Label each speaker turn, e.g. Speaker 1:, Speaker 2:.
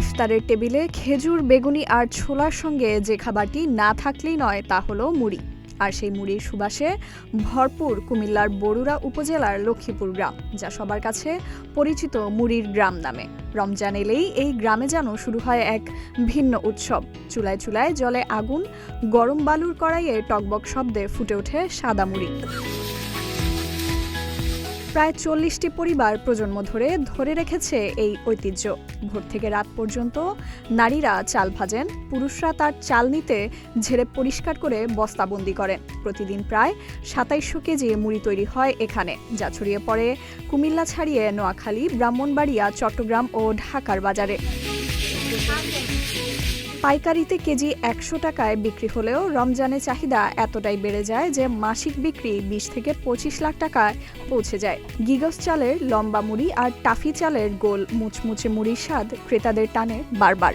Speaker 1: ইফতারের টেবিলে খেজুর, বেগুনি আর ছোলার সঙ্গে যে খাবারটি না থাকলেই নয় তা হলো মুড়ি। আর সেই মুড়ির সুবাসে ভরপুর কুমিল্লার বরুড়া উপজেলার লক্ষ্মীপুর গ্রাম, যা সবার কাছে পরিচিত মুড়ির গ্রাম নামে। রমজান এলেই এই গ্রামে যেন শুরু হয় এক ভিন্ন উৎসব। চুলায় চুলায় জ্বলে আগুন, গরম বালুর কড়াইয়ে টকবক শব্দে ফুটে ওঠে সাদা মুড়ি। প্রায় ৪০টি পরিবার প্রজন্ম ধরে রেখেছে এই ঐতিহ্য। ভোর থেকে রাত পর্যন্ত নারীরা চাল ভাজেন, পুরুষরা তার চাল নিতে ঝেড়ে পরিষ্কার করে বস্তাবন্দি করেন। প্রতিদিন প্রায় ২৭০০ কেজি মুড়ি তৈরি হয় এখানে, যা ছড়িয়ে পড়ে কুমিল্লা ছাড়িয়ে নোয়াখালী, ব্রাহ্মণবাড়িয়া, চট্টগ্রাম ও ঢাকার বাজারে। পাইকারিতে কেজি ১০০ টাকায় বিক্রি হলেও রমজানে চাহিদা এতটাই বেড়ে যায় যে মাসিক বিক্রি ২০ থেকে ২৫ লাখ টাকায় পৌঁছে যায়। গিগস চালের লম্বা মুড়ি আর টাফি চালের গোল মুচমুচে মুড়ির স্বাদ ক্রেতাদের টানে বারবার।